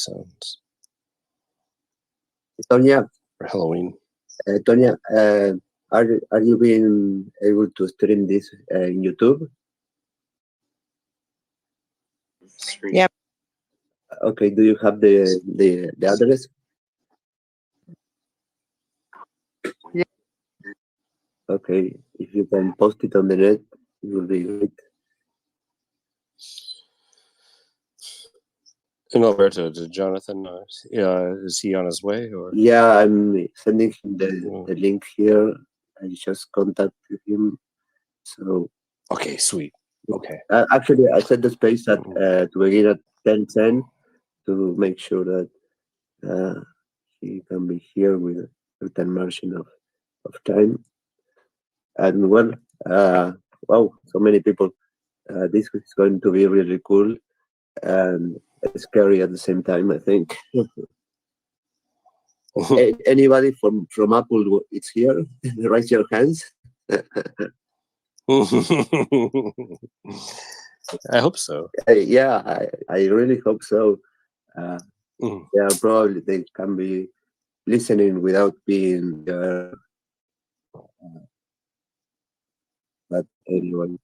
sounds Tonya, for Halloween. Tonya, are you being able to stream this in YouTube? Yep. Okay. Do you have the address? Yeah. Okay. If you can post it on the net, it will be great. And Alberto, did Jonathan? Is he on his way or? Yeah, I'm sending him Mm. the link here. I just contacted him. So Okay, sweet. Okay. actually, I set the space at Mhm. to begin at 10:10 to make sure that uh, he can be here with a certain margin of time. And well, wow, so many people. This is going to be really cool and scary at the same time, I think. Anybody from Apple is here? Raise your hands. I hope so. Yeah, I really hope so. Uh, Mm. yeah, probably they can be listening without being there. But anyway,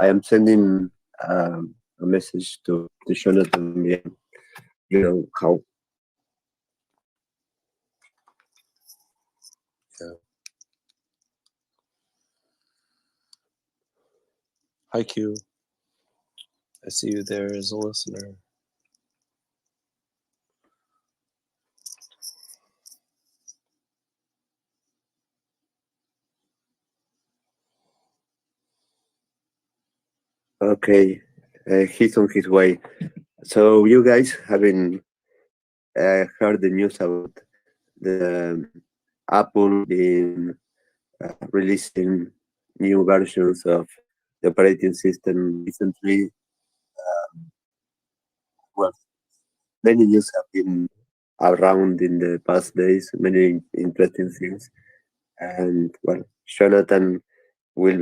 I am sending a message to Jonathan. Yeah, you know how. Yeah. Hi, Q. I see you there as a listener. Okay, he's on his way. So you guys haven't heard the news about the Apple being releasing new versions of the operating system recently. Well, many news have been around in the past days, many interesting things. And well, Jonathan will.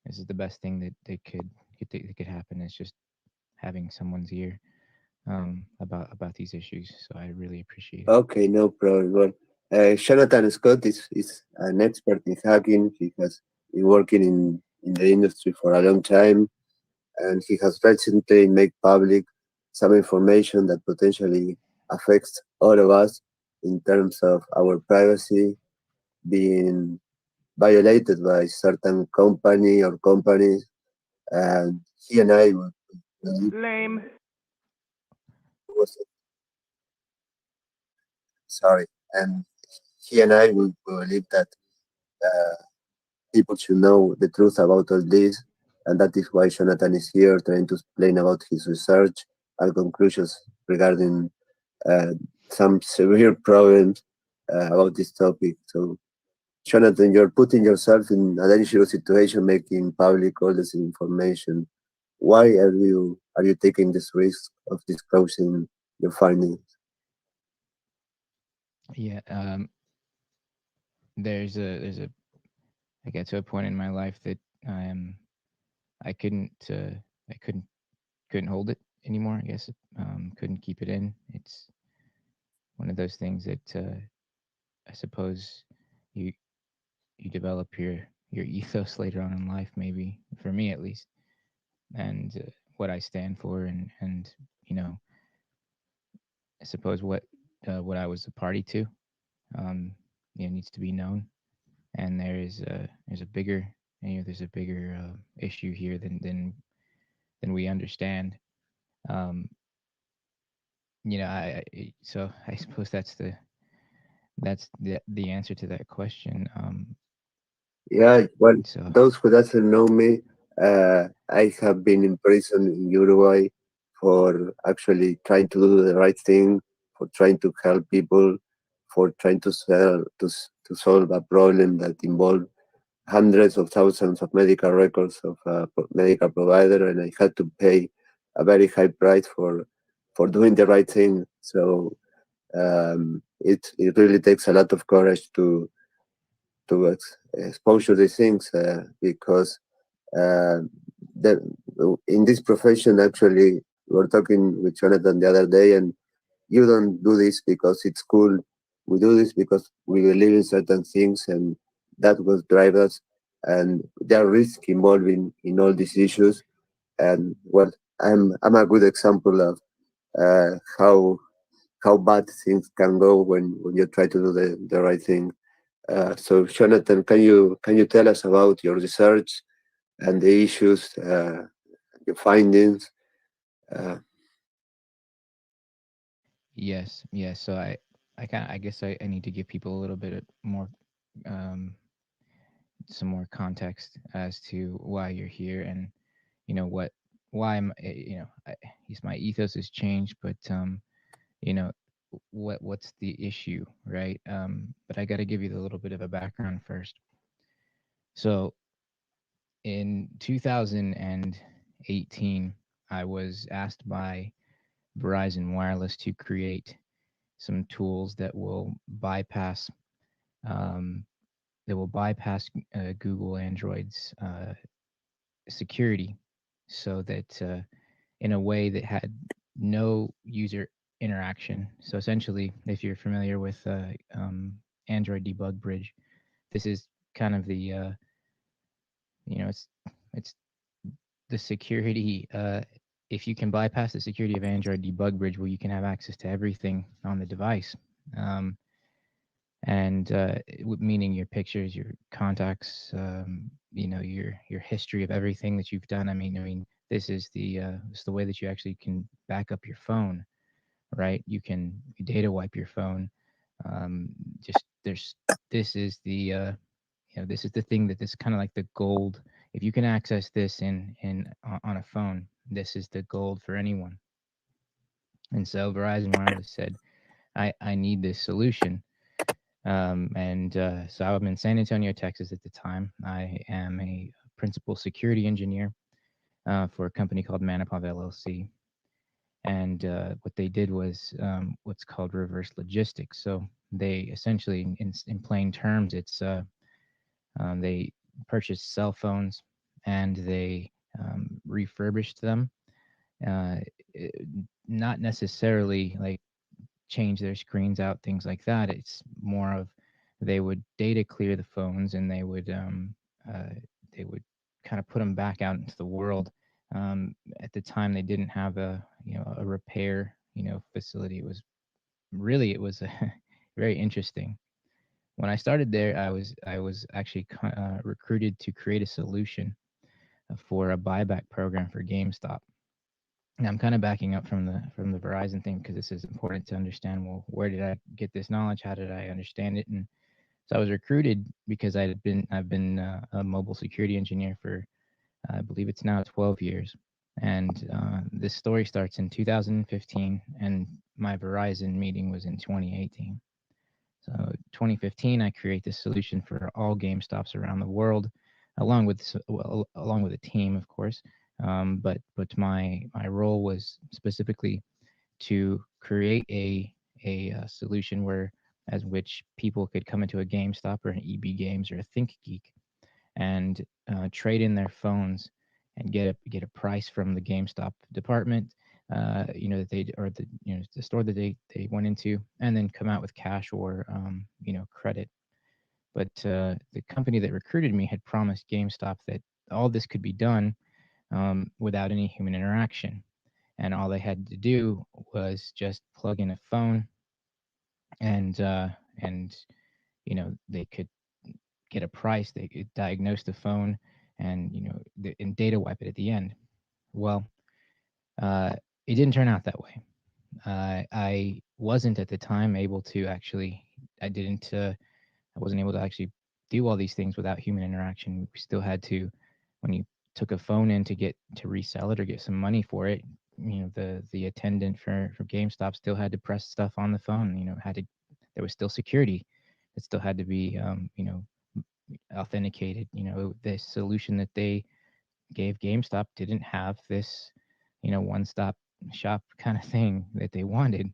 This is the best thing that they could happen. It's just having someone's ear about these issues. So I really appreciate it. Okay, no problem. Well, Jonathan Scott is an expert in hacking. He has been working in the industry for a long time, and he has recently made public some information that potentially affects all of us in terms of our privacy being violated by certain company or companies. And he and I Lame. was sorry, and he and I will believe that uh, people should know the truth about all this, and that is why Jonathan is here trying to explain about his research and conclusions regarding uh, some severe problems about this topic. So, Jonathan, you're putting yourself in a dangerous situation, making public all this information. Why are you taking this risk of disclosing your findings? Yeah, there's a I get to a point in my life that I couldn't I couldn't hold it anymore. I guess couldn't keep it in. It's one of those things that I suppose you you develop your ethos later on in life, maybe for me at least, and what I stand for, and you know, I suppose what I was a party to, um, needs to be known. And there's a bigger there's a bigger issue here than we understand. Um, so I suppose that's the answer to that question. Yeah, well, So those who doesn't know me, I have been in prison in Uruguay for actually trying to do the right thing, for trying to help people, for trying to solve a problem that involved hundreds of thousands of medical records of a medical provider, and I had to pay a very high price for doing the right thing. So it really takes a lot of courage to exposure these things because uh, the, in this profession, actually, we were talking with Jonathan the other day, and you don't do this because it's cool. We do this because we believe in certain things, and that will drive us. And there are risks involved in all these issues. And well, I'm a good example of how bad things can go when you try to do the right thing. So, Jonathan, can you tell us about your research and the issues, your findings? Uh, yes. So I guess I need to give people a little bit more um, some more context as to why you're here, and what why I'm yes, my ethos has changed, but you know what's the issue, right? But I got to give you a little bit of a background first. So in 2018, I was asked by Verizon Wireless to create some tools um, that will bypass Google Android's security, so that in a way that had no user interaction. So essentially, if you're familiar with Android Debug Bridge, this is kind of the it's the security. If you can bypass the security of Android Debug Bridge, well, you can have access to everything on the device. Um, and Meaning your pictures, your contacts, your history of everything that you've done. I mean, this is the way that you actually can back up your phone, right? You can data wipe your phone. Just there's this is the this is the thing that this kind of like the gold. If you can access this on a phone, this is the gold for anyone. And so Verizon Wireless said, I need this solution. So I'm in San Antonio, Texas at the time. I am a principal security engineer for a company called Manipov LLC. And what they did was what's called reverse logistics. So they essentially, in plain terms, they purchased cell phones and they refurbished them uh, not necessarily like change their screens out, things like that. It's more of they would data clear the phones and uh, they would kind of put them back out into the world. At the time, they didn't have a repair facility. It was very interesting. When I started there, I was actually recruited to create a solution for a buyback program for GameStop. And I'm kind of backing up from the Verizon thing because this is important to understand. Well, where did I get this knowledge? How did I understand it? And so I was recruited because I've been a mobile security engineer for I believe it's now 12 years. And this story starts in 2015, and my Verizon meeting was in 2018. So 2015, I create this solution for all GameStops around the world, along with a team, of course. But my role was specifically to create a solution where as which people could come into a GameStop or an EB Games or a ThinkGeek and trade in their phones and get a price from the GameStop department, that they or the store that they went into, and then come out with cash or credit. But the company that recruited me had promised GameStop that all this could be done without any human interaction, and all they had to do was just plug in a phone and they could get a price. They could diagnose the phone and and data wipe it at the end. Well, it didn't turn out that way. I wasn't at the time able to actually. I didn't. I wasn't able to actually do all these things without human interaction. We still had to, when you took a phone in to resell it or get some money for it, the attendant for GameStop still had to press stuff on the phone. There was still security. It still had to be authenticated. The solution that they gave GameStop didn't have this, one-stop shop kind of thing that they wanted.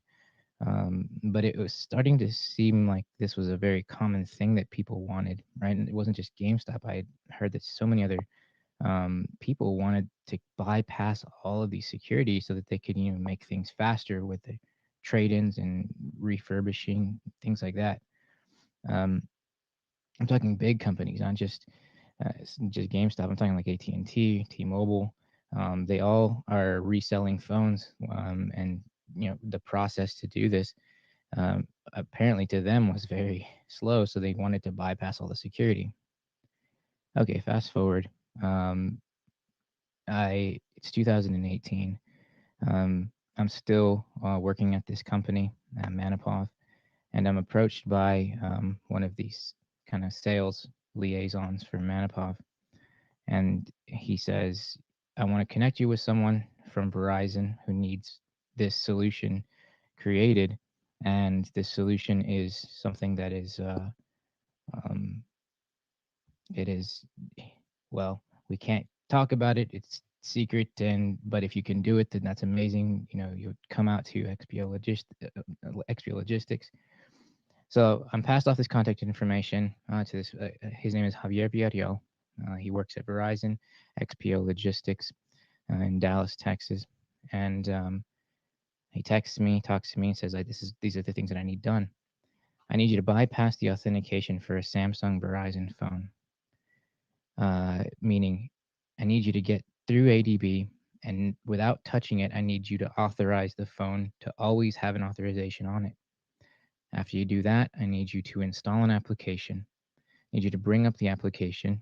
But it was starting to seem like this was a very common thing that people wanted, right? And it wasn't just GameStop. I had heard that so many other people wanted to bypass all of these security so that they could, make things faster with the trade-ins and refurbishing things like that. Um, I'm talking big companies, not just GameStop. I'm talking like AT&T, T-Mobile. They all are reselling phones, and the process to do this apparently to them was very slow, so they wanted to bypass all the security. Okay, fast forward. It's 2018. I'm still working at this company, Manipov, and I'm approached by one of these kind of sales liaisons for Manipov, and he says, "I want to connect you with someone from Verizon who needs this solution created, and this solution is something that is um, it is well, we can't talk about it. It's secret, but if you can do it, then that's amazing. You would come out to XP Logistics." So I'm passed off this contact information to this. His name is Javier Villarreal. He works at Verizon, XPO Logistics in Dallas, Texas, and he texts me, talks to me, and says, these are the things that I need done. I need you to bypass the authentication for a Samsung Verizon phone." Meaning I need you to get through ADB, and without touching it, I need you to authorize the phone to always have an authorization on it. After you do that, I need you to install an application. I need you to bring up the application.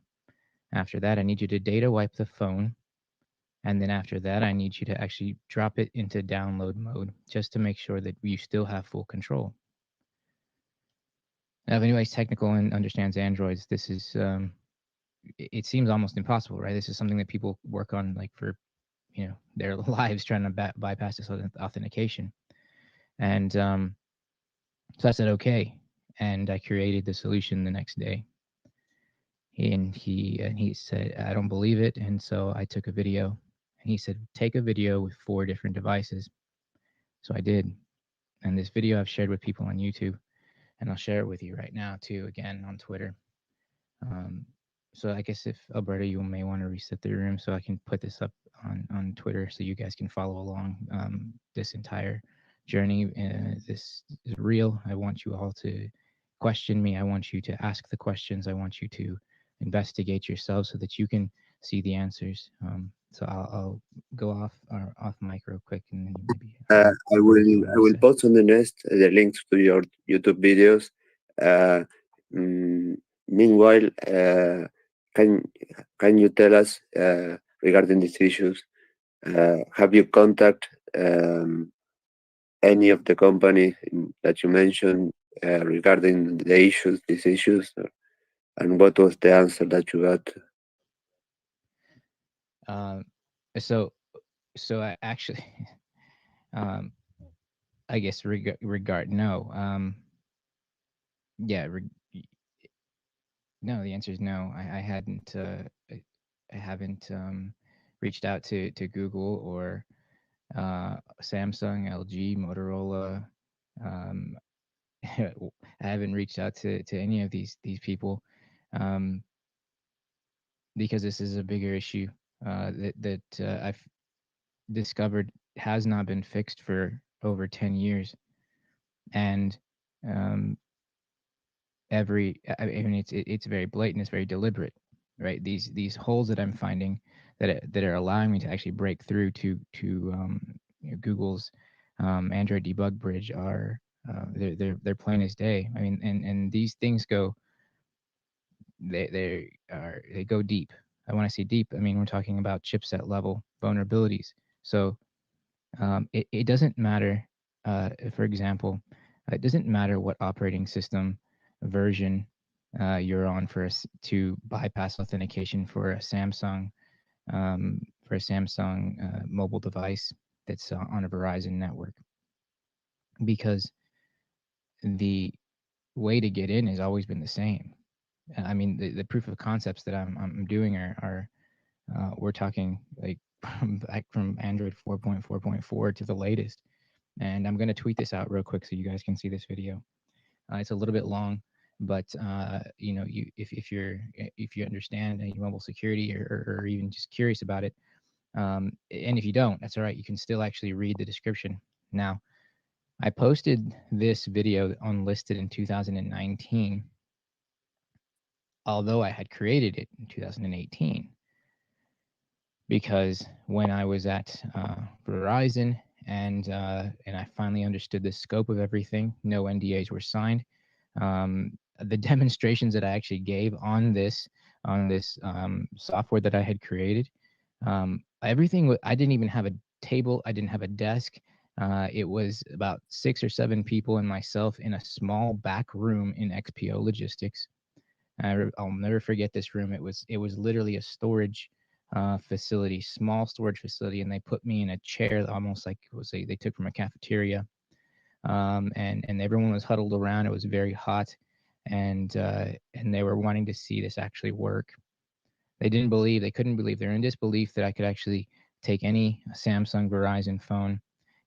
After that, I need you to data wipe the phone. And then after that, I need you to actually drop it into download mode just to make sure that you still have full control. Now, if anybody's technical and understands Androids, this is it seems almost impossible, right? This is something that people work on like for their lives, trying to bypass this authentication. And so I said okay, and I created the solution the next day. And he said, "I don't believe it," and so I took a video. And he said, "Take a video with 4 different devices." So I did, and this video I've shared with people on YouTube, and I'll share it with you right now too, again on Twitter. so I guess if Alberto, you may want to reset the room so I can put this up on Twitter so you guys can follow along this entire journey. This is real. I want you all to question me. I want you to ask the questions. I want you to investigate yourselves so that you can see the answers. So I'll go off mic real quick and then maybe I will post on the nest the links to your YouTube videos. Meanwhile, can you tell us regarding these issues? Have you contacted any of the company that you mentioned regarding these issues, and what was the answer that you got? So I actually, I guess no. Yeah, no. The answer is no. I hadn't. I haven't reached out to Google or Samsung, LG, Motorola. I haven't reached out to any of these people because this is a bigger issue that I've discovered has not been fixed for over 10 years, and I mean it's very blatant, it's very deliberate, right? These holes that I'm finding that are allowing me to actually break through to Google's Android debug bridge are they're plain as day. I mean, and these things go they go deep. I want to say deep. I mean, we're talking about chipset level vulnerabilities. So it doesn't matter. For example, it doesn't matter what operating system version you're on to bypass authentication for a Samsung mobile device that's on a Verizon network, because the way to get in has always been the same. I mean, the proof of concepts that I'm doing are we're talking like back from Android 4.4.4 to the latest. And I'm going to tweet this out real quick so you guys can see this video. It's a little bit long, but you know, if you understand mobile security or even just curious about it, and if you don't, that's all right. You can still actually read the description. Now, I posted this video unlisted in 2019, although I had created it in 2018, because when I was at Verizon and I finally understood the scope of everything, no NDAs were signed. The demonstrations that I actually gave on this software that I had created, everything I didn't even have a table, I didn't have a desk. It was about 6 or 7 people and myself in a small back room in XPO Logistics. I'll never forget this room. It was literally a storage facility, small storage facility, and they put me in a chair, almost like it was they took from a cafeteria. And everyone was huddled around. It was very hot, and they were wanting to see this actually work. They couldn't believe. They're in disbelief that I could actually take any Samsung, Verizon phone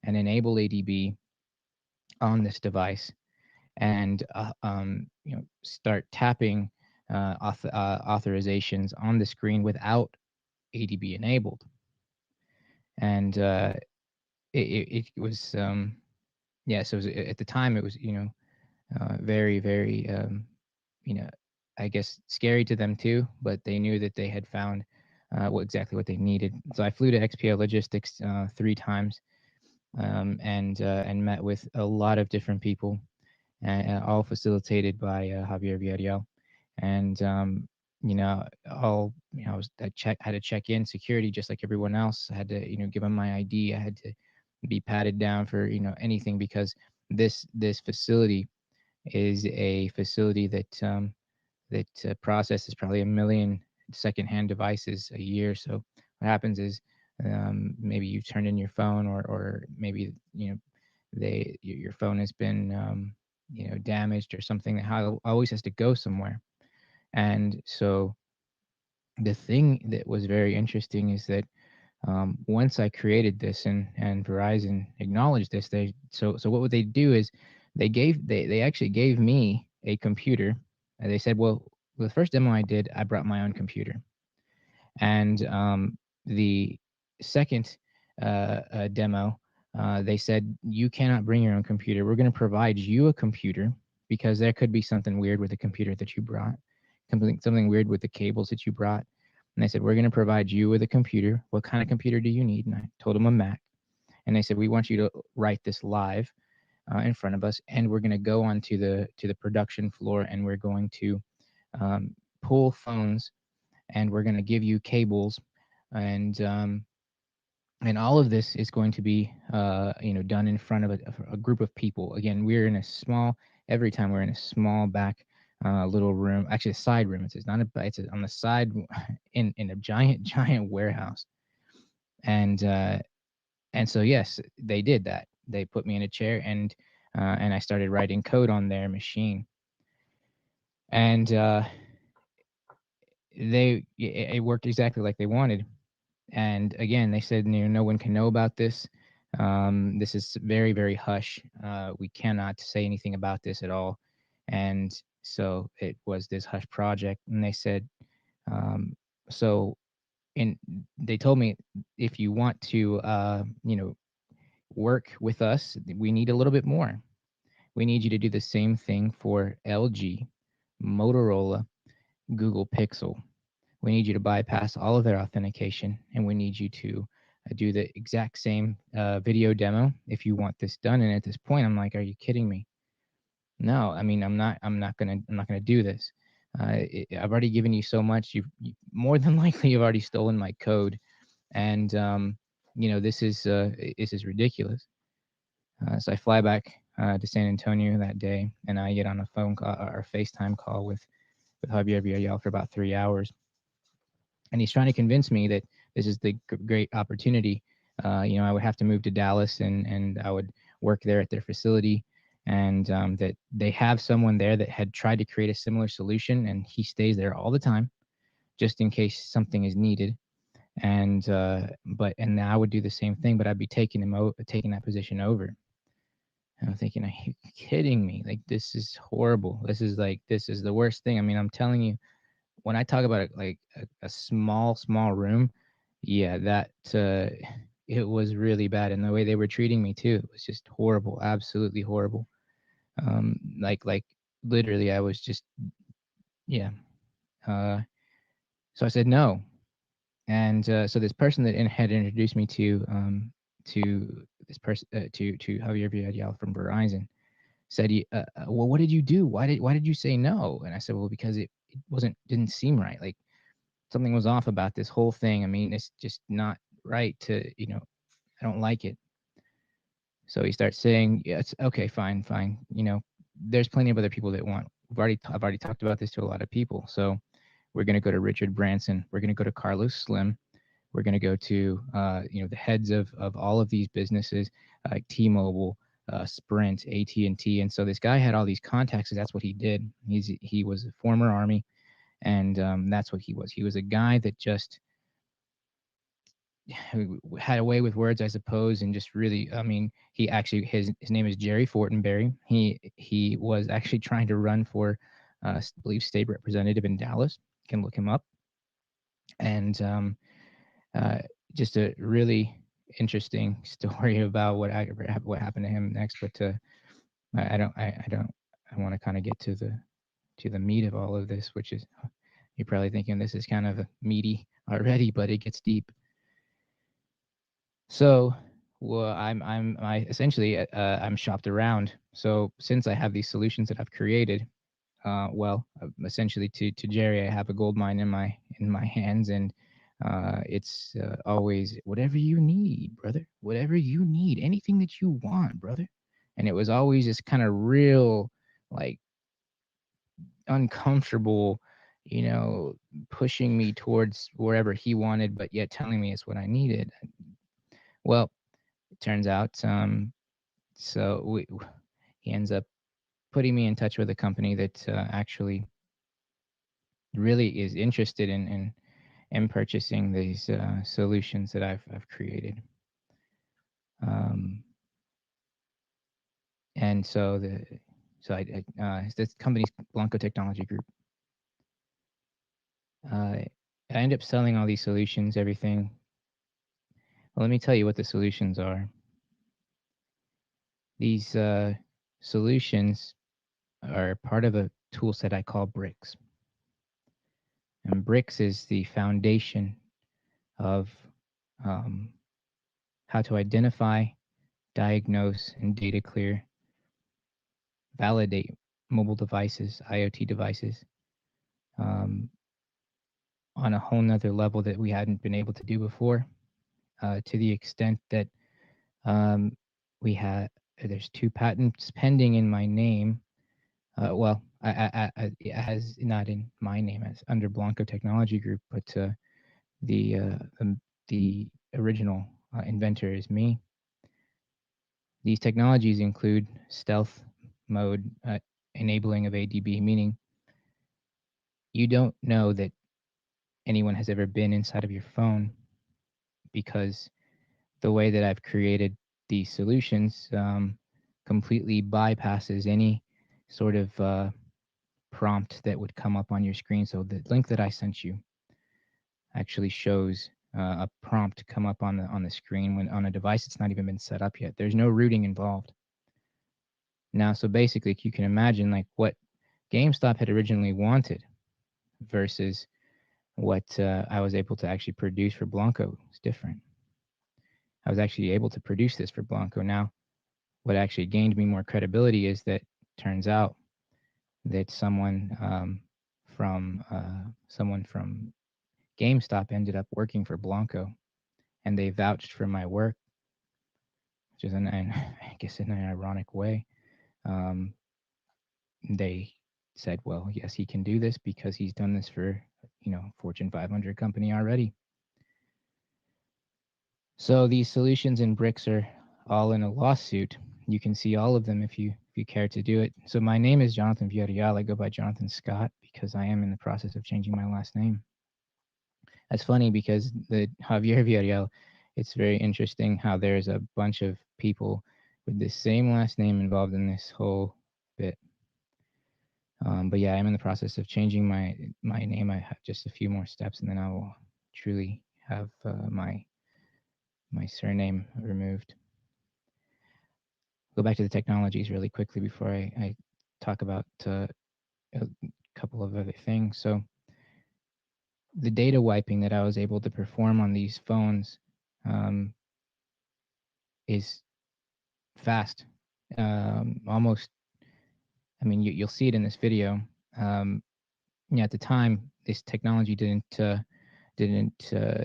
and enable ADB on this device, and start tapping authorizations on the screen without ADB enabled. And it was so at the time it was very, very I guess scary to them too, but they knew that they had found exactly what they needed. So I flew to XPO Logistics 3 times and met with a lot of different people, all facilitated by Javier Villarreal. And I had to check in security just like everyone else. I had to give them my ID. I had to be patted down for anything, because this facility is a facility that processes probably 1 million secondhand devices a year. So what happens is maybe you've turned in your phone, or maybe your phone has been damaged or something that always has to go somewhere. And so the thing that was very interesting is that once I created this and Verizon acknowledged this, so what would they do is they actually gave me a computer, and they said, well, the first demo I did, I brought my own computer, and the second demo, they said you cannot bring your own computer. We're going to provide you a computer because there could be something weird with the computer that you brought, something weird with the cables that you brought. And they said, we're going to provide you with a computer. What kind of computer do you need? And I told them a Mac. And they said, we want you to write this live in front of us, and we're going to go onto the production floor, and we're going to pull phones, and we're going to give you cables, and all of this is going to be done in front of a group of people. Again, we're in a small. Every time we're in a small back little room, actually a side room. It's not it's on the side in a giant warehouse, and so yes, they did that. They put me in a chair, and I started writing code on their machine, and it worked exactly like they wanted. And again, they said, no one can know about this. This is very, very hush. We cannot say anything about this at all. And so it was this hush project. And they said, they told me, if you want to, work with us, we need a little bit more. We need you to do the same thing for LG, Motorola, Google Pixel. We need you to bypass all of their authentication, and we need you to do the exact same video demo if you want this done. And at this point, I'm like, are you kidding me? No, I mean, I'm not gonna do this. I've already given you so much. You more than likely you've already stolen my code, and this is ridiculous. So I fly back to San Antonio that day, and I get on a phone call or FaceTime call with Javier Villarreal for about 3 hours. And he's trying to convince me that this is the great opportunity. I would have to move to Dallas, and I would work there at their facility, and that they have someone there that had tried to create a similar solution, and he stays there all the time, just in case something is needed. And I would do the same thing, but I'd be taking that position over. And I'm thinking, are you kidding me? Like, this is horrible. This is the worst thing. I mean, I'm telling you, when I talk about a small room, yeah, that it was really bad, and the way they were treating me too, it was just horrible, absolutely horrible. Like literally, I was just, yeah. So I said no, and so this person that had introduced me to this person to Javier Villarreal from Verizon said, well, what did you do? Why did you say no? And I said, well, because it didn't seem right. Like, something was off about this whole thing. I mean, it's just not right to, I don't like it. So he starts saying, yeah, it's okay, fine. There's plenty of other people that want. I've already talked about this to a lot of people. So we're going to go to Richard Branson. We're going to go to Carlos Slim. We're going to go to, the heads of all of these businesses, like T-Mobile, Sprint, AT&T. And so this guy had all these contacts. So that's what he did. He was a former Army, and that's what he was. He was a guy that just had a way with words, I suppose, and just really, I mean, he actually, his name is Jerry Fortenberry. He was actually trying to run for, I believe, state representative in Dallas. You can look him up. And just a really interesting story about what happened to him next. But I want to kind of get to the meat of all of this, which is, you're probably thinking this is kind of meaty already, but it gets deep. So, well, I essentially I'm shopped around. So since I have these solutions that I've created, essentially to Jerry, I have a gold mine in my hands, and it's always whatever you need, brother. Whatever you need, anything that you want, brother. And it was always just kind of real, like, uncomfortable, pushing me towards wherever he wanted, but yet telling me it's what I needed. Well, it turns out, he ends up putting me in touch with a company that actually really is interested in purchasing these solutions that I've created. And so this company's Blanco Technology Group. I end up selling all these solutions, everything. Well, let me tell you what the solutions are. These solutions are part of a tool set I call BRICS. And BRICS is the foundation of how to identify, diagnose, and data clear, validate mobile devices, IoT devices, on a whole nother level that we hadn't been able to do before, to the extent that there's 2 patents pending in my name. Well, it has not in my name, as under Blanco Technology Group, but the original inventor is me. These technologies include stealth mode enabling of ADB, meaning you don't know that anyone has ever been inside of your phone, because the way that I've created these solutions completely bypasses any sort of prompt that would come up on your screen. So the link that I sent you actually shows a prompt come up on the screen when on a device that's not even been set up yet. There's no rooting involved. Now, so basically, you can imagine like what GameStop had originally wanted versus what I was able to actually produce for Blanco is different. I was actually able to produce this for Blanco. Now, what actually gained me more credibility is that turns out that someone from GameStop ended up working for Blanco, and they vouched for my work, which is I guess in an ironic way. They said, well, yes, he can do this because he's done this for, Fortune 500 company already. So these solutions in BRICS are all in a lawsuit. You can see all of them if you care to do it. So my name is Jonathan Villarreal. I go by Jonathan Scott because I am in the process of changing my last name. That's funny because the Javier Villarreal, it's very interesting how there's a bunch of people with the same last name involved in this whole bit. But yeah, I'm in the process of changing my name. I have just a few more steps, and then I will truly have my surname removed. Go back to the technologies really quickly before I talk about a couple of other things. So the data wiping that I was able to perform on these phones is fast. Almost, I mean, you'll see it in this video. At the time, this technology didn't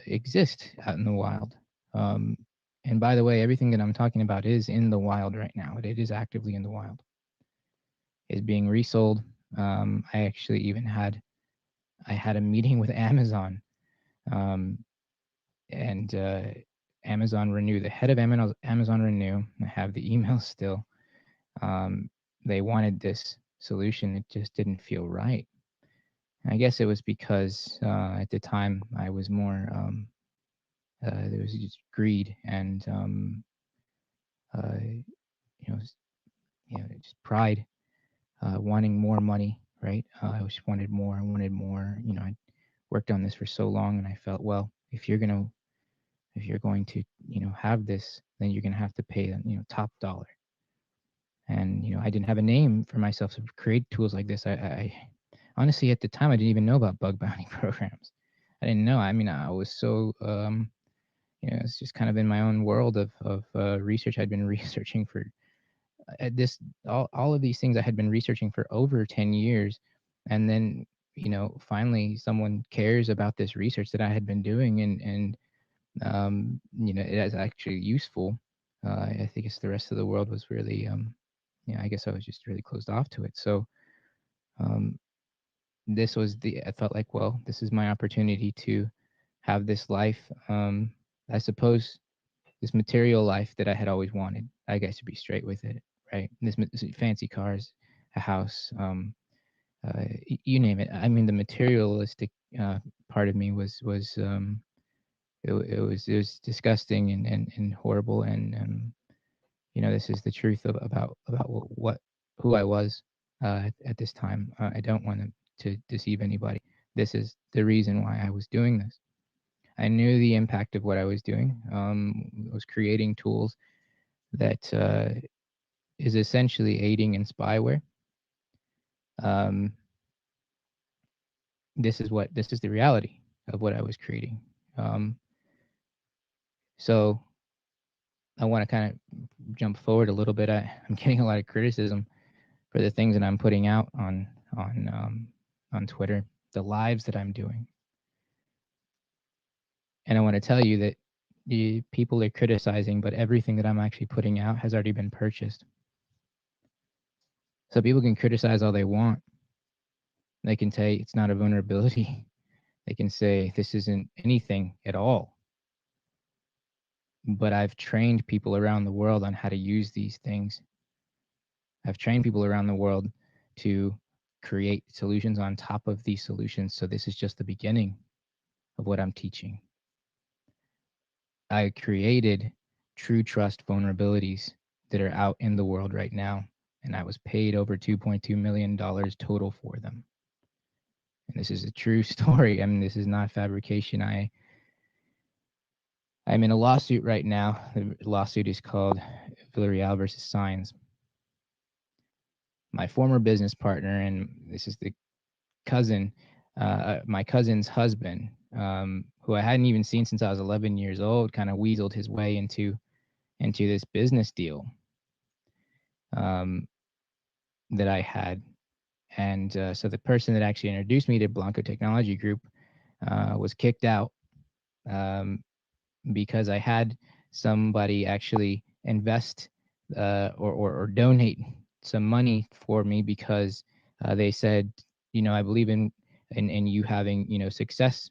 exist out in the wild. And by the way, everything that I'm talking about is in the wild right now. It is actively in the wild. It's being resold. I actually even had a meeting with Amazon, and Amazon Renew, the head of Amazon Renew. I have the email still. They wanted this solution. It just didn't feel right. I guess it was because at the time I was more there was just greed and just pride, wanting more money, right? I just wanted more. I wanted more. I worked on this for so long, and I felt, well, if you're going to have this, then you're going to have to pay top dollar. And I didn't have a name for myself to create tools like this. I honestly, at the time, I didn't even know about bug bounty programs. I didn't know. I mean, I was so it's just kind of in my own world of research. I'd been researching for all of these things I had been researching for over 10 years, and then finally someone cares about this research that I had been doing, and it is actually useful. I think it's the rest of the world was really I guess I was just really closed off to it. So this was I felt like, well, this is my opportunity to have this life, I suppose, this material life that I had always wanted. I guess to be straight with it, right? This fancy cars, a house, you name it. I mean, the materialistic part of me was it was disgusting and horrible, and this is the truth about who I was at this time. I don't want to deceive anybody. this is the reason why I was doing this. I knew the impact of what I was doing. I was creating tools that is essentially aiding in spyware. This is the reality of what I was creating. So I want to kind of jump forward a little bit. I'm getting a lot of criticism for the things that I'm putting out on Twitter, the lives that I'm doing. And I want to tell you that the people are criticizing, but everything that I'm actually putting out has already been purchased. So people can criticize all they want. They can say it's not a vulnerability. They can say this isn't anything at all. But I've trained people around the world on how to use these things. I've trained people around the world to create solutions on top of these solutions. So this is just the beginning of what I'm teaching. I created true trust vulnerabilities that are out in the world right now, and I was paid over $2.2 million total for them. And this is a true story. I mean, this is not fabrication. I'm in a lawsuit right now. The lawsuit is called Villarreal versus Signs. My former business partner, and this is the cousin, my cousin's husband, who I hadn't even seen since I was 11 years old, kind of weaseled his way into this business deal that I had. And so the person that actually introduced me to Blanco Technology Group was kicked out because I had somebody actually invest or donate some money for me because they said, I believe in you having, success.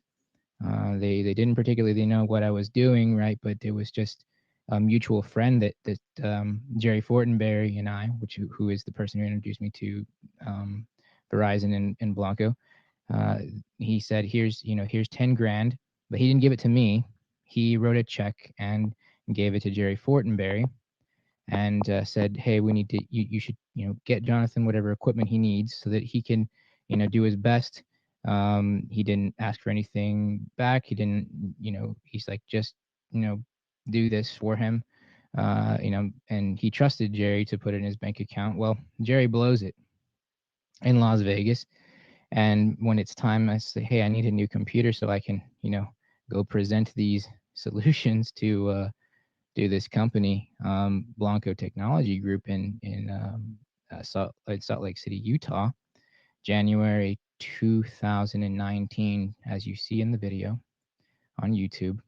They didn't particularly know what I was doing, right? But there was just a mutual friend that Jerry Fortenberry and I, who is the person who introduced me to Verizon and Blanco. He said, here's 10 grand, but he didn't give it to me. He wrote a check and gave it to Jerry Fortenberry and said, hey, we need to, you should, get Jonathan whatever equipment he needs so that he can, do his best. He didn't ask for anything back. He didn't, he's like, just, do this for him, and he trusted Jerry to put it in his bank account. Well, Jerry blows it in Las Vegas. And when it's time, I say, hey, I need a new computer so I can, go present these solutions to this company, Blanco Technology Group in Salt Lake City, Utah, January 2019, as you see in the video on YouTube.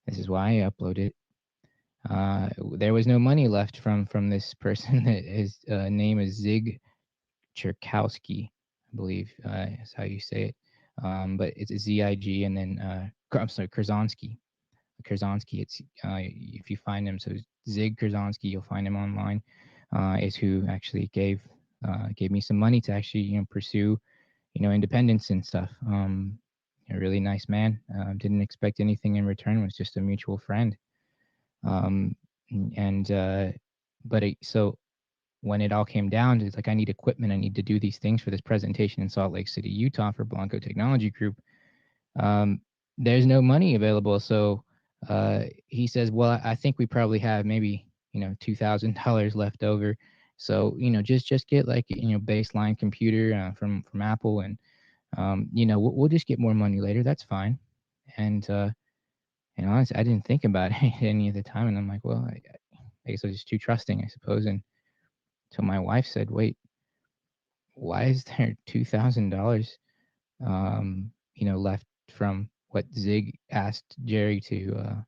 This is why I uploaded it. There was no money left from this person. His name is Zig Cherkowski, I believe is how you say it. But it's a ZIG and then I'm sorry, Kurzonsky. It's if you find him, so Zig Kurzonsky, you'll find him online. Is who actually gave me some money to actually pursue independence and stuff. A really nice man. Didn't expect anything in return. Was just a mutual friend. So when it all came down to, it's like, I need equipment. I need to do these things for this presentation in Salt Lake City, Utah for Blanco Technology Group. There's no money available. So he says, well, I think we probably have maybe, $2,000 left over. So, just get like, baseline computer from Apple and, we'll just get more money later. That's fine. And honestly, I didn't think about it any of the time. And I'm like, well, I guess I was just too trusting, I suppose. And so my wife said, wait, why is there $2,000, left from what Zig asked Jerry to,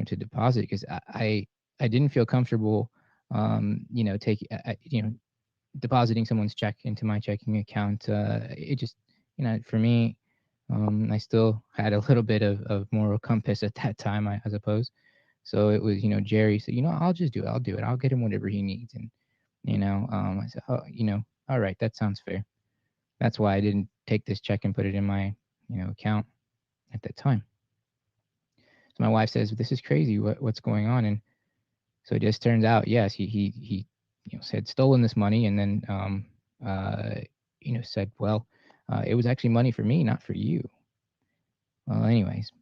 to deposit? Because I didn't feel comfortable, depositing someone's check into my checking account. It just, for me, I still had a little bit of moral compass at that time, I suppose. So it was, Jerry said, I'll just do it. I'll do it. I'll get him whatever he needs. And, I said, oh, all right, that sounds fair. That's why I didn't take this check and put it in my, account at that time. So my wife says, this is crazy. What's going on? And so it just turns out, yes, he had stolen this money and then, said, well, It was actually money for me, not for you. Well, anyways,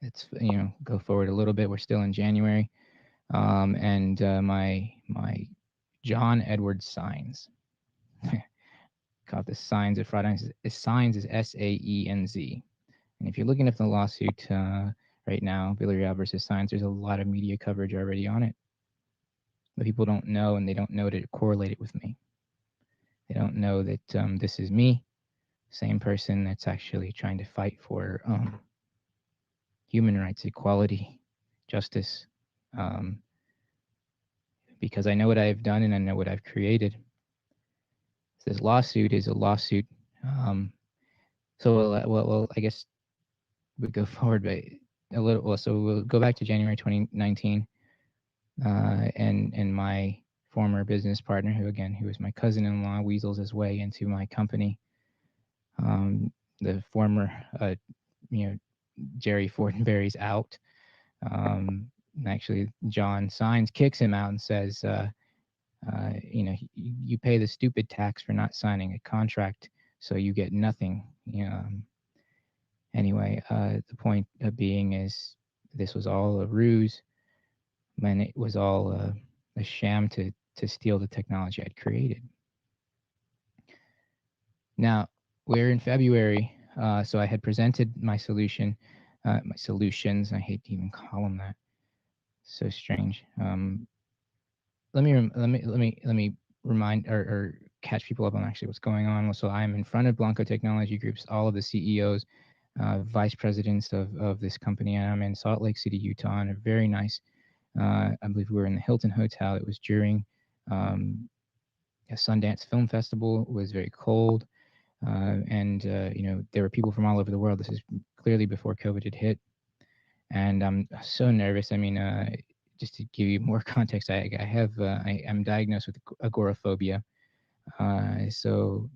it's, go forward a little bit. We're still in January. And my John Edwards Signs. Called the Signs of Fraud. Signs is SAENZ. And if you're looking at the lawsuit right now, Villarreal versus Signs, there's a lot of media coverage already on it. But people don't know, and they don't know to correlate it with me. They don't know that this is me, same person that's actually trying to fight for human rights, equality, justice, because I know what I've done and I know what I've created. This lawsuit is a lawsuit. Well, I guess we go forward by a little. Well, so we'll go back to January 2019, and my former business partner, who was my cousin-in-law, weasels his way into my company. The former, Jerry Fortenberry's out. Actually, John Signs kicks him out and says, you pay the stupid tax for not signing a contract, so you get nothing. Anyway, the point being is this was all a ruse, and it was all a sham to steal the technology I'd created. Now, we're in February, so I had presented my solution, my solutions. I hate to even call them that. So strange. Let me remind or catch people up on actually what's going on. So I'm in front of Blanco Technology Groups, all of the CEOs, vice presidents of this company, and I'm in Salt Lake City, Utah, and a very nice. I believe we were in the Hilton Hotel. It was during a Sundance Film Festival. It was very cold, and there were people from all over the world. This is clearly before COVID had hit, and I'm so nervous. I mean, just to give you more context, I'm diagnosed with agoraphobia. So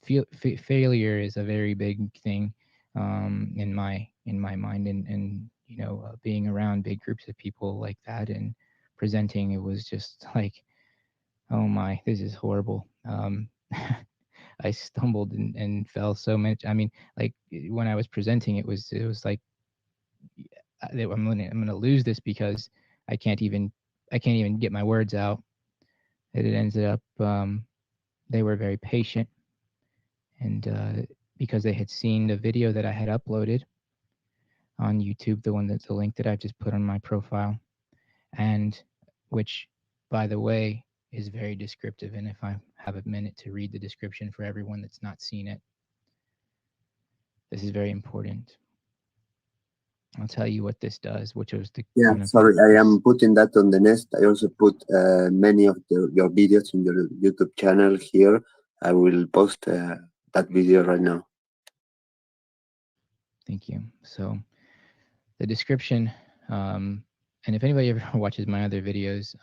failure is a very big thing in my mind, and being around big groups of people like that and presenting, it was just like, oh my, this is horrible. I stumbled and fell so much. I mean, like when I was presenting, it was like, I'm gonna lose this because I can't even get my words out. And it ended up they were very patient, and because they had seen the video that I had uploaded on YouTube, the link that I just put on my profile, and which, by the way, is very descriptive. And if I have a minute to read the description for everyone that's not seen it, this is very important. I'll tell you what this does, which was the... Yeah, sorry, I am putting that on the nest. I also put many of your videos in your YouTube channel here. I will post that video right now. Thank you. So the description, and if anybody ever watches my other videos,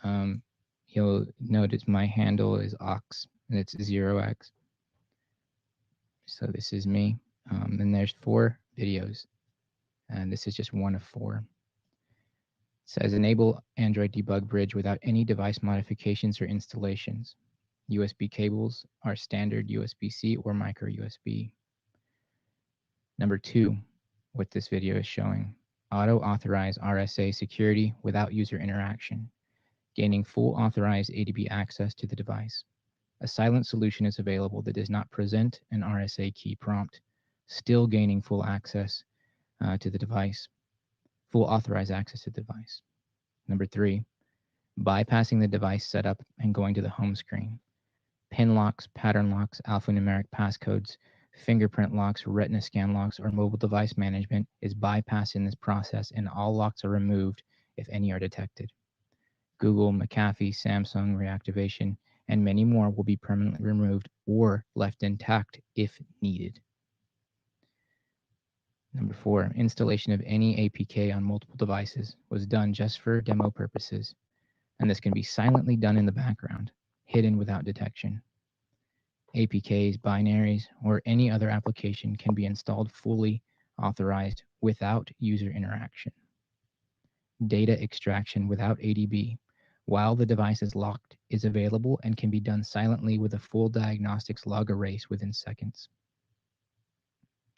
you'll notice my handle is Ox, and it's 0x. So this is me. And there's 4 videos, and this is just one of 4. It says enable Android debug bridge without any device modifications or installations. USB cables are standard USB-C or micro USB. Number 2, what this video is showing, auto authorize RSA security without user interaction, gaining full authorized ADB access to the device. A silent solution is available that does not present an RSA key prompt, still gaining full access to the device, full authorized access to the device. Number 3, bypassing the device setup and going to the home screen. Pin locks, pattern locks, alphanumeric passcodes, fingerprint locks, retina scan locks, or mobile device management is bypassed in this process, and all locks are removed if any are detected. Google, McAfee, Samsung reactivation, and many more will be permanently removed or left intact if needed. Number 4, installation of any APK on multiple devices was done just for demo purposes, and this can be silently done in the background, hidden without detection. APKs, binaries, or any other application can be installed fully authorized without user interaction. Data extraction without ADB while the device is locked is available and can be done silently with a full diagnostics log erase within seconds.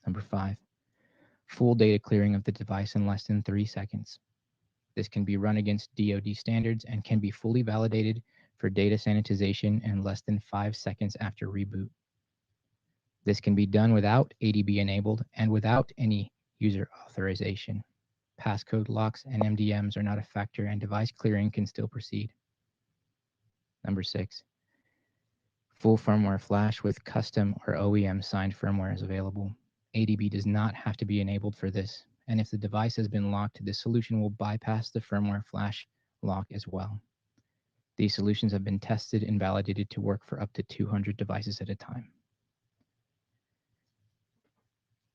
Number 5, full data clearing of the device in less than 3 seconds. This can be run against DoD standards and can be fully validated for data sanitization in less than 5 seconds after reboot. This can be done without ADB enabled and without any user authorization. Passcode locks and MDMs are not a factor, and device clearing can still proceed. Number 6, full firmware flash with custom or OEM signed firmware is available. ADB does not have to be enabled for this, and if the device has been locked, this solution will bypass the firmware flash lock as well. These solutions have been tested and validated to work for up to 200 devices at a time.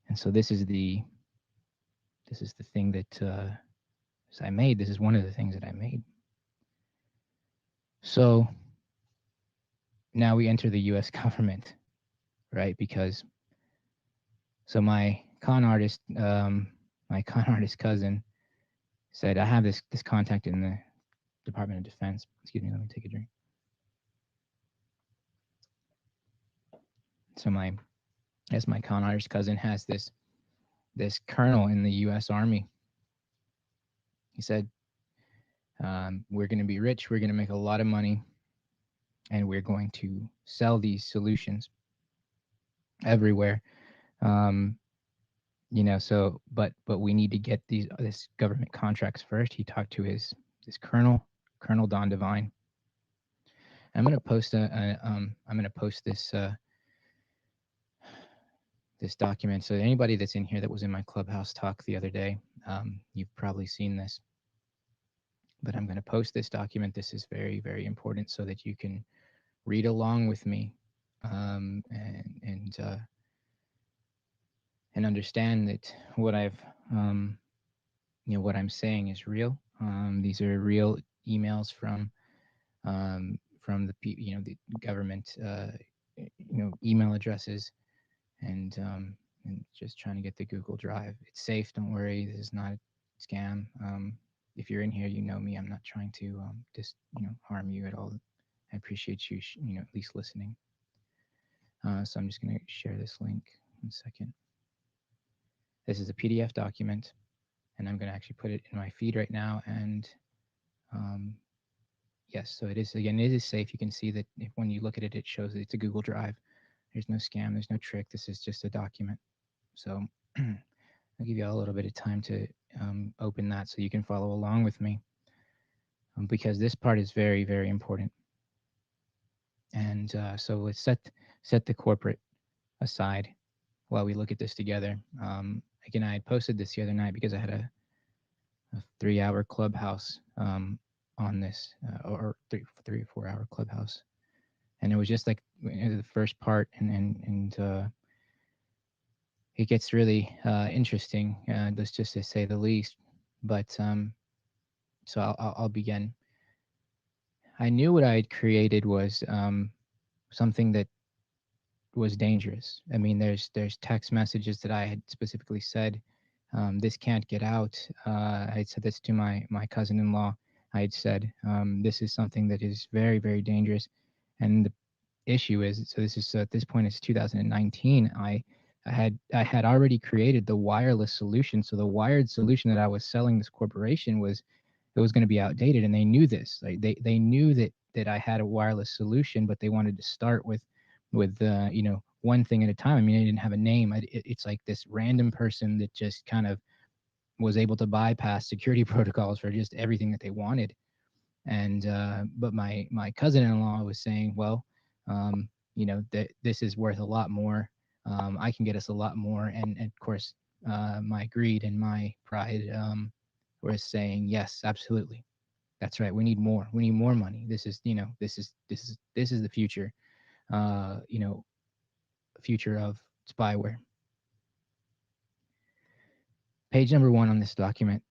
And so this is the thing that I made. This is one of the things that I made. So now we enter the U.S. government, right? Because so my con artist cousin said, I have this contact in the Department of Defense. Excuse me, let me take a drink. So my con artist cousin has this colonel in the U.S. Army. He said, we're going to be rich, we're going to make a lot of money, and we're going to sell these solutions everywhere. You know, so but we need to get this government contracts first. He talked to this Colonel Don Devine. I'm going to post this document. So anybody that's in here that was in my Clubhouse talk the other day, you've probably seen this. But I'm going to post this document. This is very, very important so that you can read along with me and understand that what what I'm saying is real. These are real emails from the government email addresses, and just trying to get the Google Drive. It's safe. Don't worry. This is not a scam. If you're in here, you know me. I'm not trying to harm you at all. I appreciate you at least listening. So I'm just going to share this link. 1 second. This is a PDF document, and I'm going to actually put it in my feed right now. And yes, so it is, again, it is safe. You can see that when you look at it, it shows that it's a Google Drive. There's no scam. There's no trick. This is just a document. So I'll give you all a little bit of time to open that so you can follow along with me, because this part is very, very important. And so let's set the corporate aside while we look at this together. Again, I had posted this the other night because I had a 3-hour clubhouse on this, or 3 or 4 hour clubhouse, and it was just like the first part, and it gets really interesting. Let's just to say the least. But so I'll begin. I knew what I had created was something that was dangerous. I mean, there's text messages that I had specifically said, this can't get out. I had said this to my cousin-in-law. I had said, this is something that is very, very dangerous. And the issue is, so this is at this point it's 2019. I had already created the wireless solution. So the wired solution that I was selling this corporation was going to be outdated, and they knew this. Like they knew that I had a wireless solution, but they wanted to start with one thing at a time. I mean, I didn't have a name. It's like this random person that just kind of was able to bypass security protocols for just everything that they wanted. And but my cousin-in-law was saying, well, that this is worth a lot more. I can get us a lot more. And of course, my greed and my pride was saying, yes, absolutely. That's right. We need more. We need more money. This is the future. Future of spyware. Page number 1 on this document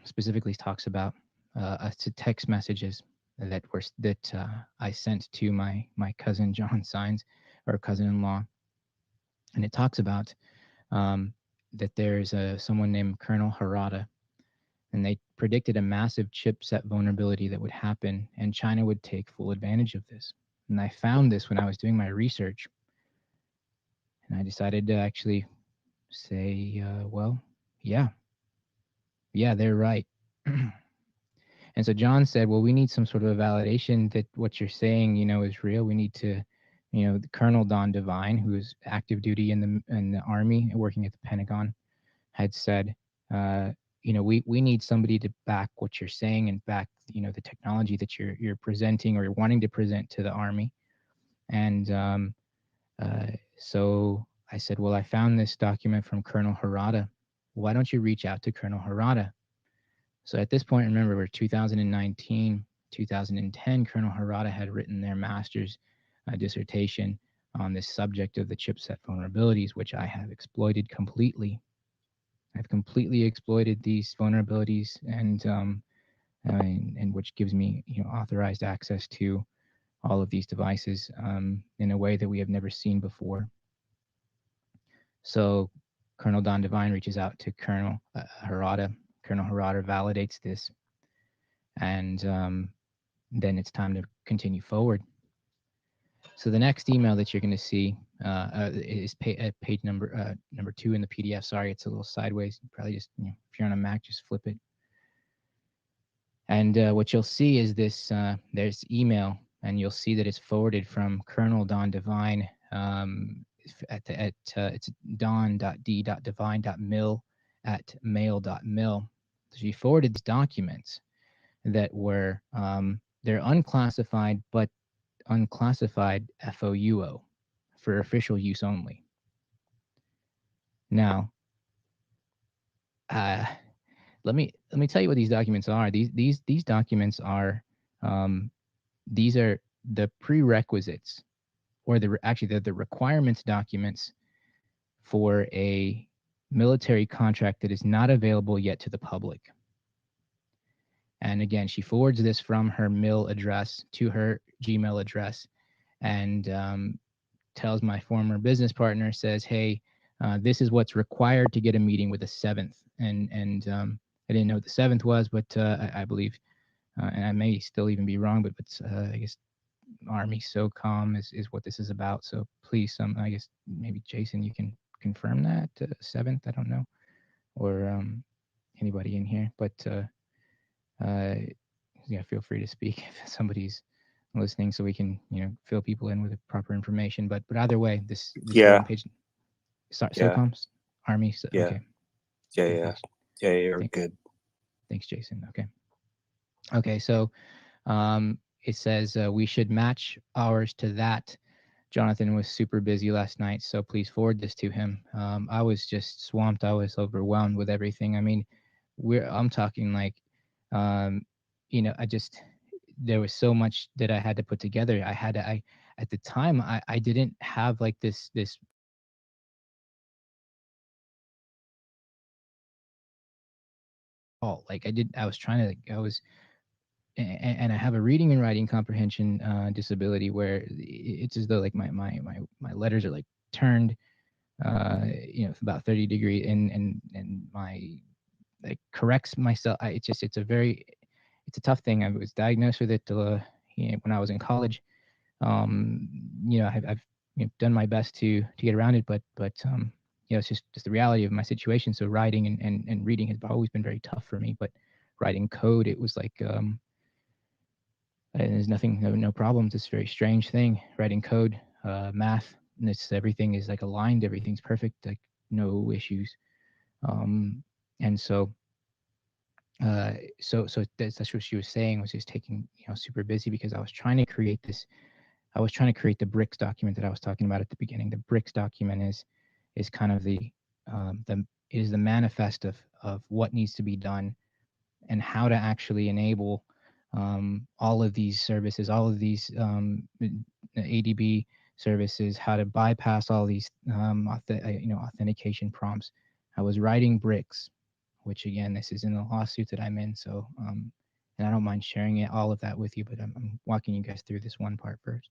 specifically talks about text messages that I sent to my cousin John Sines, or cousin-in-law, and it talks about that there's someone named Colonel Harada, and they predicted a massive chipset vulnerability that would happen, and China would take full advantage of this. And I found this when I was doing my research, and I decided to actually say, well, yeah, they're right. And so John said, well, we need some sort of a validation that what you're saying, is real. We need to, the Colonel Don Devine, who is active duty in the Army, working at the Pentagon, had said, we need somebody to back what you're saying and back, the technology that you're presenting or you're wanting to present to the Army. And so I said, well, I found this document from Colonel Harada. Why don't you reach out to Colonel Harada? So at this point, remember, we're 2019, 2010, Colonel Harada had written their master's dissertation on this subject of the chipset vulnerabilities, which I have exploited completely. I've completely exploited these vulnerabilities, and which gives me, authorized access to all of these devices in a way that we have never seen before. So Colonel Don Devine reaches out to Colonel Harada. Colonel Harada validates this, and then it's time to continue forward. So the next email that you're going to see is page number 2 in the PDF. Sorry, it's a little sideways. Probably just, if you're on a Mac, just flip it. And what you'll see is this, there's email, and you'll see that it's forwarded from Colonel Don Devine it's don.d.devine.mil@mail.mil. So she forwarded these documents that were, they're unclassified, but unclassified FOUO for official use only. Now, let me tell you what these documents are. These documents are, these are the prerequisites, or they're the requirements documents for a military contract that is not available yet to the public. And again, she forwards this from her MIL address to her Gmail address, and tells my former business partner, says, hey, this is what's required to get a meeting with the 7th. And I didn't know what the 7th was, but I believe, and I may still even be wrong, but I guess Army SOCOM is what this is about. So please, I guess maybe Jason, you can confirm that 7th. I don't know, or anybody in here, but yeah, feel free to speak if somebody's listening, so we can fill people in with the proper information. But either way, this Yeah. page, Yeah. SOCOMs, Army. Yeah. Okay. Yeah, Okay, yeah, thanks. yeah. You're good. Thanks, Jason. Okay. So it says we should match ours to that. Jonathan was super busy last night, so please forward this to him. I was just swamped. I was overwhelmed with everything. I mean, I'm talking like, there was so much that I had to put together. At the time, I didn't have like this all. Like I was trying to, and I have a reading and writing comprehension disability where it's as though like my letters are like turned, about 30 degree, and my, like, corrects myself. It's a tough thing. I was diagnosed with it when I was in college. I've done my best to get around it, but it's just the reality of my situation. So writing and reading has always been very tough for me, but writing code, it was like, and there's no problems. It's a very strange thing. Writing code, math, and everything is like aligned. Everything's perfect. Like no issues. And so that's what she was saying, was just taking, super busy, because I was trying to create the BRICS document that I was talking about at the beginning. The BRICS document is kind of the manifest of what needs to be done and how to actually enable all of these services, all of these ADB services, how to bypass all these authentication prompts. I was writing BRICS, which again, this is in the lawsuit that I'm in. So, and I don't mind sharing all of that with you, but I'm walking you guys through this one part first.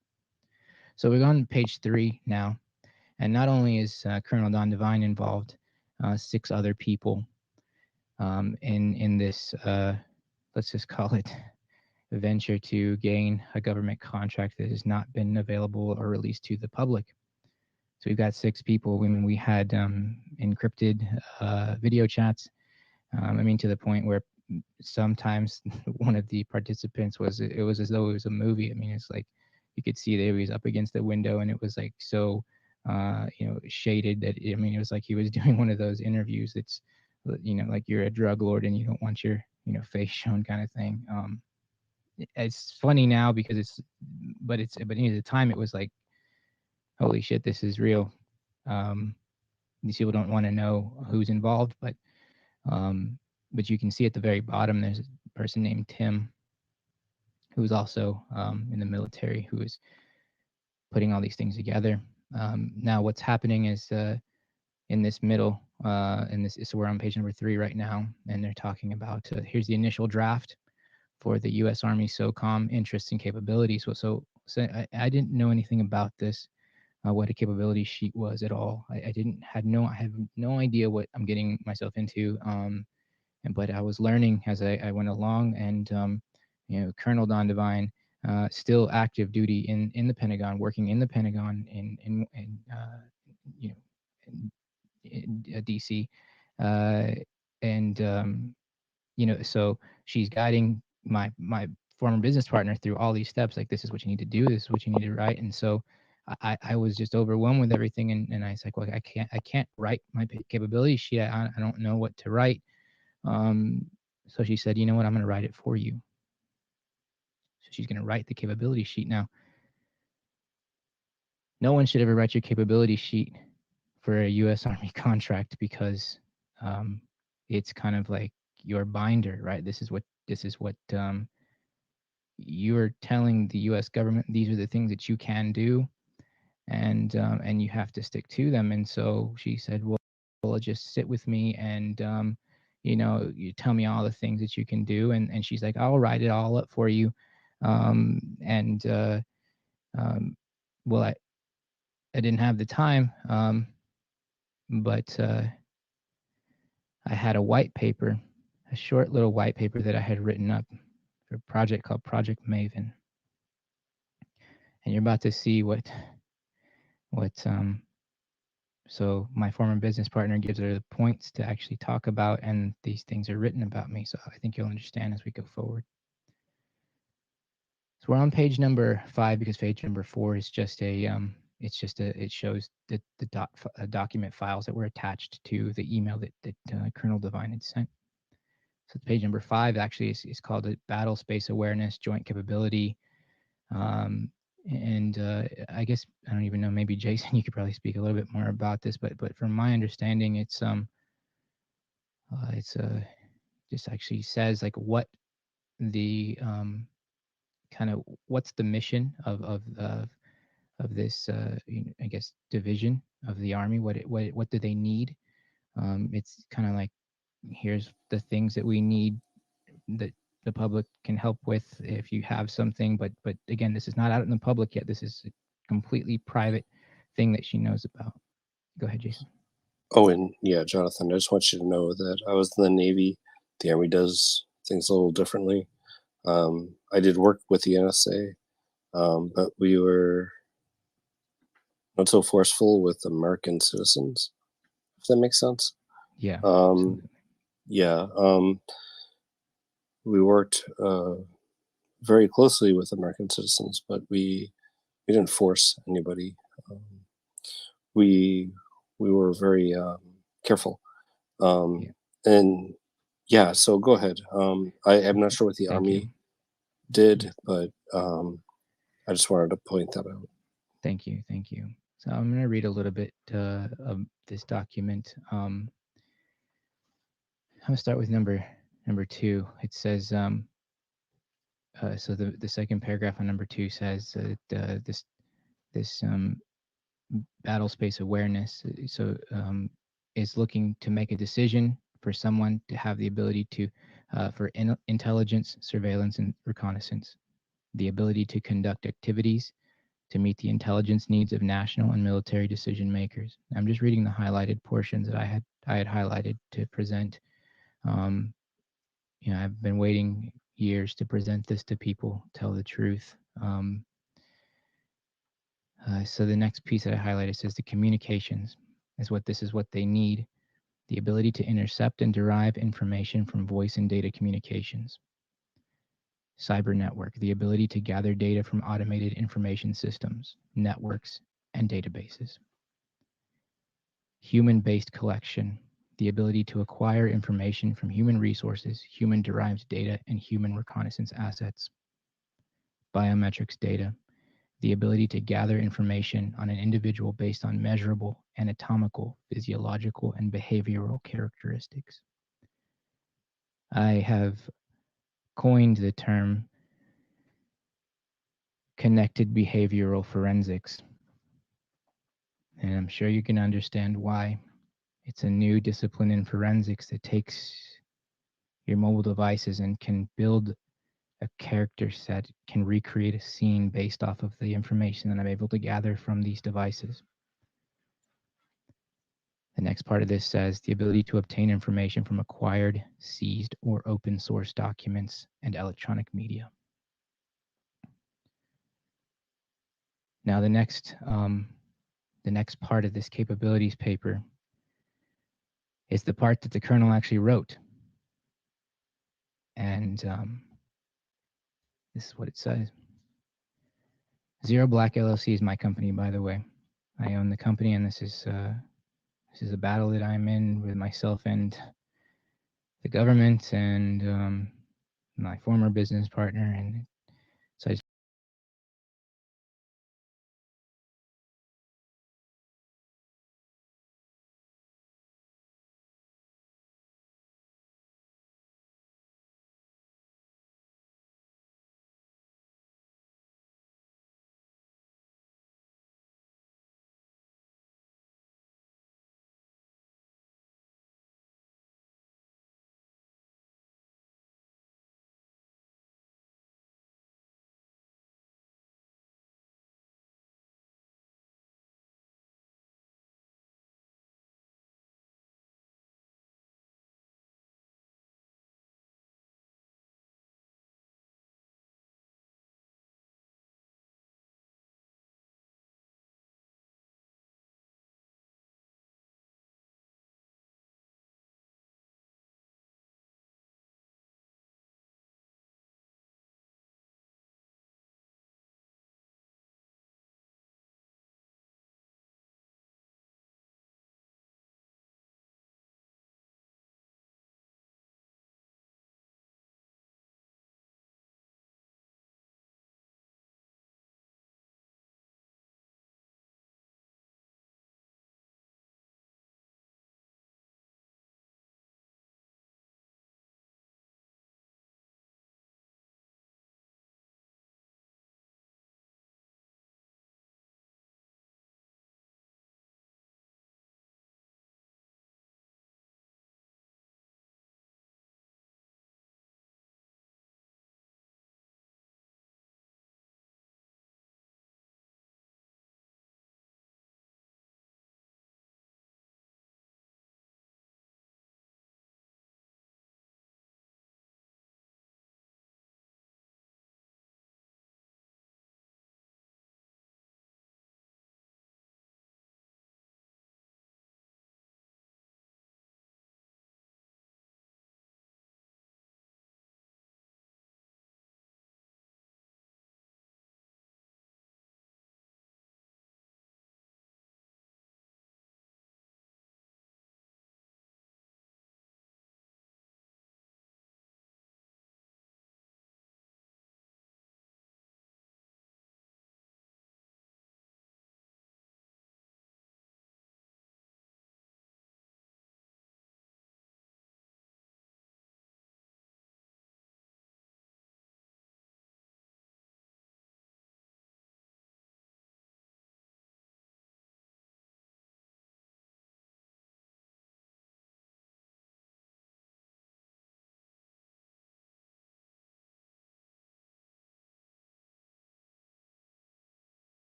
So we're on page 3 now. And not only is Colonel Don Devine involved, 6 other people. in this let's just call it venture to gain a government contract that has not been available or released to the public. So we've got 6 people. I mean, we had encrypted video chats. I mean, to the point where sometimes one of the participants it was as though it was a movie. I mean, it's like you could see that he was up against the window, and it was like so shaded that I mean, it was like he was doing one of those interviews that's like you're a drug lord and you don't want your face shown kind of thing. It's funny now because but at the time it was like, holy shit, this is real. These people don't want to know who's involved, but you can see at the very bottom there's a person named Tim who is also in the military, who is putting all these things together. Now what's happening is in this middle, so we're on page number 3 right now, and they're talking about here's the initial draft for the U.S. Army SOCOM interests and capabilities. So I didn't know anything about this, what a capability sheet was at all. I have no idea what I'm getting myself into. But I was learning as I went along, and Colonel Don Devine, still active duty in the Pentagon, working in the Pentagon in DC, and so she's guiding my former business partner through all these steps. Like, this is what you need to do. This is what you need to write. And so I was just overwhelmed with everything, and I was like, well, I can't write my capability sheet. I don't know what to write. So she said, you know what, I'm going to write it for you. So she's going to write the capability sheet. Now, no one should ever write your capability sheet for a U.S. Army contract, because it's kind of like your binder, right? This is what you're telling the U.S. government. These are the things that you can do, and you have to stick to them. And so she said, well, just sit with me, and you tell me all the things that you can do. And she's like, I'll write it all up for you. Well, I didn't have the time, but I had a white paper, a short little white paper that I had written up for a project called Project Maven. And you're about to see so my former business partner gives her the points to actually talk about, and these things are written about me. So I think you'll understand as we go forward. So we're on page number 5, because page number 4 is just it shows the document files that were attached to the email that Colonel Devine had sent. So page number 5 actually is called a Battle Space Awareness Joint Capability. I guess, I don't even know, maybe Jason, you could probably speak a little bit more about this, but from my understanding, it's just actually says like what the kind of what's the mission of this I guess division of the Army. What do they need? It's kind of like, here's the things that we need that the public can help with if you have something, but again, this is not out in the public yet. This is a completely private thing that she knows about. Go ahead, Jason. Oh, and yeah, Jonathan, I just want you to know that I was in the Navy. The Army does things a little differently. I did work with the NSA, but we were not so forceful with American citizens, if that makes sense. Yeah. Yeah. We worked very closely with American citizens, but we didn't force anybody. We were very careful. And yeah, so go ahead. I'm not sure what the Thank Army you. did, but I just wanted to point that out. Thank you. So I'm going to read a little bit of this document. I'm going to start with number 2. It says, so the second paragraph on number 2 says that this battle space awareness is looking to make a decision for someone to have the ability to for intelligence, surveillance, and reconnaissance, the ability to conduct activities to meet the intelligence needs of national and military decision makers. I'm just reading the highlighted portions that I had highlighted to present. You know, I've been waiting years to present this to people, tell the truth. So the next piece that I highlighted says the communications is what they need. The ability to intercept and derive information from voice and data communications. Cyber network, the ability to gather data from automated information systems, networks, and databases. Human-based collection, the ability to acquire information from human resources, human-derived data, and human reconnaissance assets. Biometrics data, the ability to gather information on an individual based on measurable, anatomical, physiological, and behavioral characteristics. I have coined the term connected behavioral forensics, and I'm sure you can understand why. It's a new discipline in forensics that takes your mobile devices and can build a character set, can recreate a scene based off of the information that I'm able to gather from these devices. The next part of this says the ability to obtain information from acquired, seized, or open source documents and electronic media. Now the next part of this capabilities paper is the part that the kernel actually wrote. And this is what it says. Zero Black LLC is my company, by the way. I own the company, and this is a battle that I'm in with myself and the government and my former business partner. And so I just